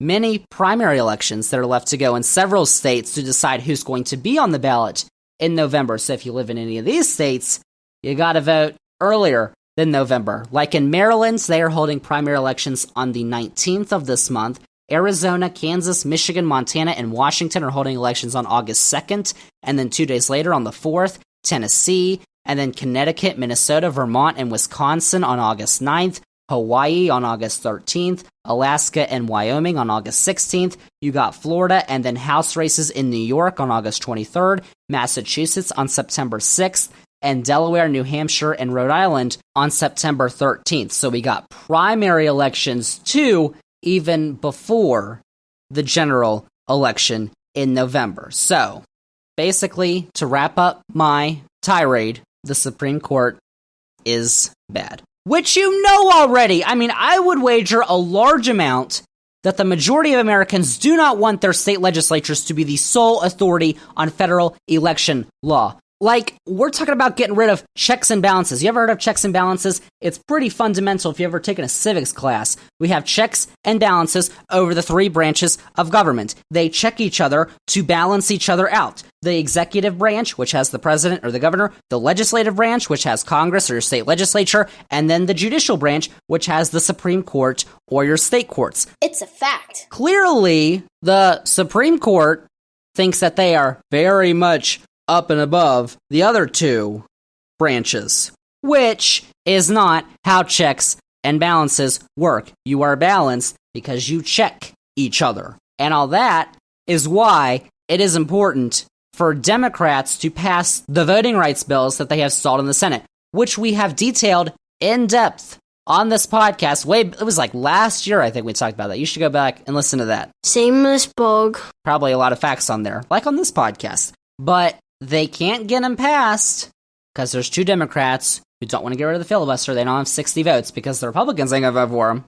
many primary elections that are left to go in several states to decide who's going to be on the ballot in November. So if you live in any of these states, you gotta vote earlier than November. Like in Maryland, they are holding primary elections on the 19th of this month. Arizona, Kansas, Michigan, Montana, and Washington are holding elections on August 2nd, and then 2 days later on the 4th, Tennessee, and then Connecticut, Minnesota, Vermont, and Wisconsin on August 9th, Hawaii on August 13th, Alaska and Wyoming on August 16th. You got Florida and then House races in New York on August 23rd, Massachusetts on September 6th, and Delaware, New Hampshire, and Rhode Island on September 13th. So we got primary elections too, even before the general election in November. So, basically, to wrap up my tirade, the Supreme Court is bad. Which you know already. I mean, I would wager a large amount that the majority of Americans do not want their state legislatures to be the sole authority on federal election law. Like, we're talking about getting rid of checks and balances. You ever heard of checks and balances? It's pretty fundamental if you've ever taken a civics class. We have checks and balances over the three branches of government. They check each other to balance each other out. The executive branch, which has the president or the governor, the legislative branch, which has Congress or your state legislature, and then the judicial branch, which has the Supreme Court or your state courts. It's a fact. Clearly, the Supreme Court thinks that they are very much up and above the other two branches, which is not how checks and balances work. You are balanced because you check each other. And all that is why it is important for Democrats to pass the voting rights bills that they have stalled in the Senate, which we have detailed in depth on this podcast. It was like last year, I think we talked about that. You should go back and listen to that. Same as Bug. Probably a lot of facts on there, like on this podcast. But they can't get them passed because there's two Democrats who don't want to get rid of the filibuster. They don't have 60 votes because the Republicans ain't going to vote for them.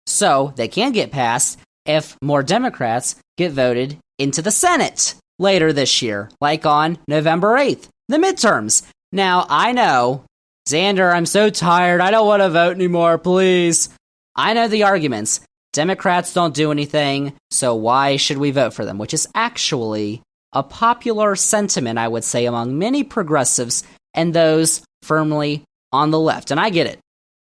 So they can get passed if more Democrats get voted into the Senate later this year, like on November 8th, the midterms. Now, I know, Zander, I'm so tired. I don't want to vote anymore, please. I know the arguments. Democrats don't do anything, so why should we vote for them? Which is actually a popular sentiment, I would say, among many progressives and those firmly on the left. And I get it.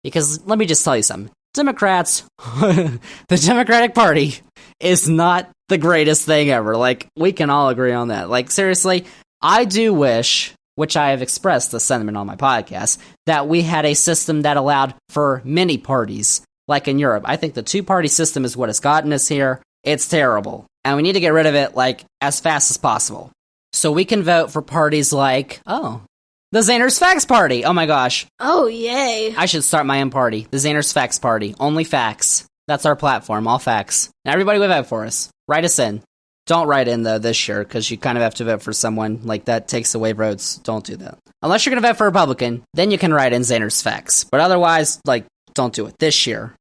Because let me just tell you something. Democrats, the Democratic Party is not the greatest thing ever. Like, we can all agree on that. Like, seriously, I do wish, which I have expressed the sentiment on my podcast, that we had a system that allowed for many parties, like in Europe. I think the two-party system is what has gotten us here. It's terrible. And we need to get rid of it, like, as fast as possible. So we can vote for parties like, the Zander's Facts Party. Oh my gosh. Oh, yay. I should start my own party. The Zander's Facts Party. Only facts. That's our platform. All facts. Now everybody would vote for us. Write us in. Don't write in, though, this year, because you kind of have to vote for someone. Like, that takes away votes. Don't do that. Unless you're going to vote for a Republican, then you can write in Zander's Facts. But otherwise, like, don't do it this year.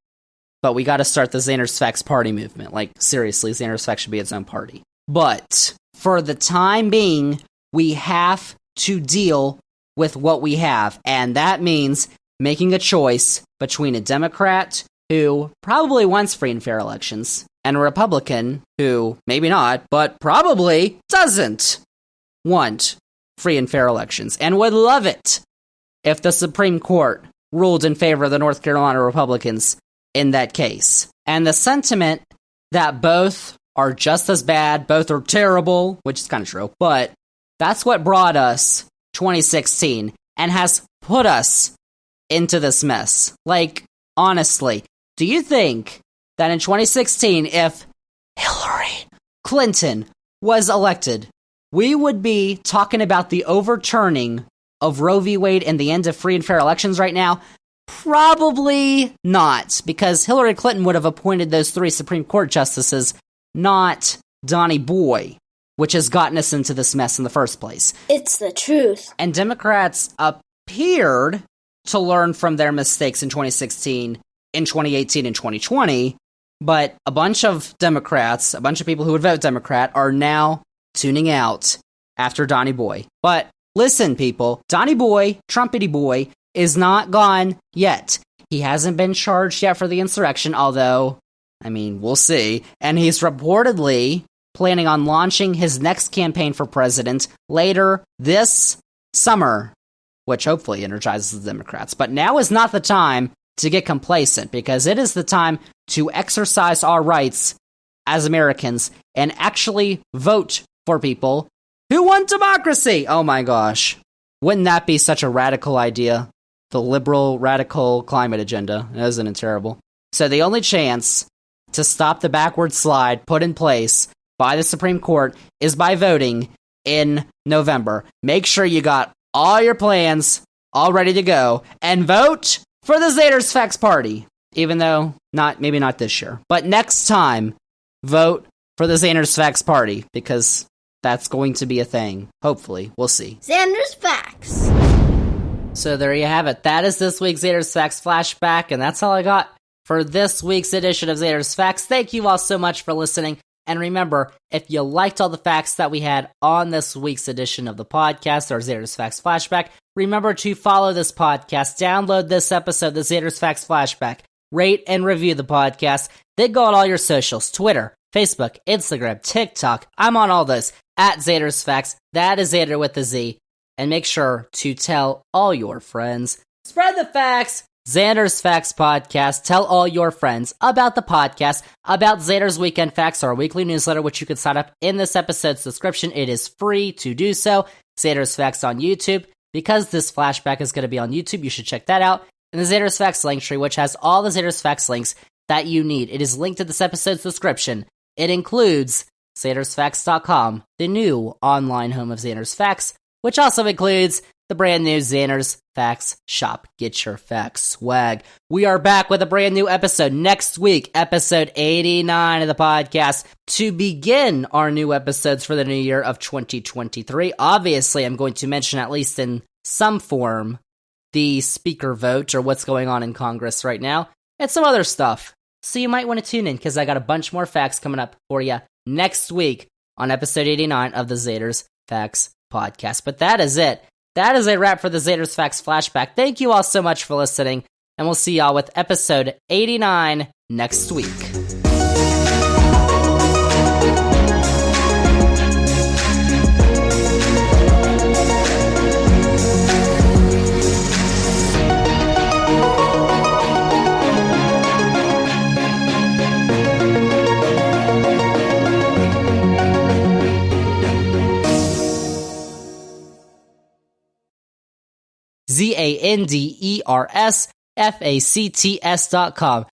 But we got to start the Zander's Facts Party movement. Like, seriously, Zander's Facts should be its own party. But for the time being, we have to deal with what we have. And that means making a choice between a Democrat who probably wants free and fair elections and a Republican who, maybe not, but probably doesn't want free and fair elections and would love it if the Supreme Court ruled in favor of the North Carolina Republicans in that case. And the sentiment that both are just as bad, both are terrible, which is kind of true, but that's what brought us 2016 and has put us into this mess. Like, honestly, do you think that in 2016, if Hillary Clinton was elected, we would be talking about the overturning of Roe v. Wade and the end of free and fair elections right now? Probably not, because Hillary Clinton would have appointed those 3 Supreme Court justices, not Donnie Boy, which has gotten us into this mess in the first place. It's the truth. And Democrats appeared to learn from their mistakes in 2016, in 2018, and 2020, but a bunch of Democrats, a bunch of people who would vote Democrat, are now tuning out after Donnie Boy. But listen, people, Donnie Boy, Trumpety Boy, is not gone yet. He hasn't been charged yet for the insurrection, although, I mean, we'll see. And he's reportedly planning on launching his next campaign for president later this summer, which hopefully energizes the Democrats. But now is not the time to get complacent, because it is the time to exercise our rights as Americans and actually vote for people who want democracy. Oh my gosh. Wouldn't that be such a radical idea? The liberal, radical climate agenda. Isn't it terrible? So the only chance to stop the backward slide put in place by the Supreme Court is by voting in November. Make sure you got all your plans all ready to go and vote for the Zander's Facts Party. Even though, maybe not this year. But next time, vote for the Zander's Facts Party, because that's going to be a thing. Hopefully. We'll see. Zander's Facts. So there you have it. That is this week's Zander's Facts Flashback, and that's all I got for this week's edition of Zander's Facts. Thank you all so much for listening. And remember, if you liked all the facts that we had on this week's edition of the podcast, our Zander's Facts Flashback, remember to follow this podcast, download this episode, the Zander's Facts Flashback, rate and review the podcast, then go on all your socials, Twitter, Facebook, Instagram, TikTok. I'm on all those, at Zander's Facts. That is Zander with a Z. And make sure to tell all your friends. Spread the facts. Zander's Facts Podcast. Tell all your friends about the podcast, about Zander's Weekend Facts, our weekly newsletter, which you can sign up in this episode's description. It is free to do so. Zander's Facts on YouTube. Because this flashback is going to be on YouTube, you should check that out. And the Zander's Facts link tree, which has all the Zander's Facts links that you need. It is linked to this episode's description. It includes Zander'sFacts.com, the new online home of Zander's Facts, which also includes the brand new Zander's Facts shop. Get your facts swag. We are back with a brand new episode next week, episode 89 of the podcast, to begin our new episodes for the new year of 2023. Obviously, I'm going to mention, at least in some form, the speaker vote or what's going on in Congress right now, and some other stuff. So you might want to tune in because I got a bunch more facts coming up for you next week on episode 89 of the Zander's Facts podcast. But that is it. That is a wrap for the Zander's Facts Flashback. Thank you all so much for listening, and we'll see y'all with episode 89 next week. ZandersFacts.com.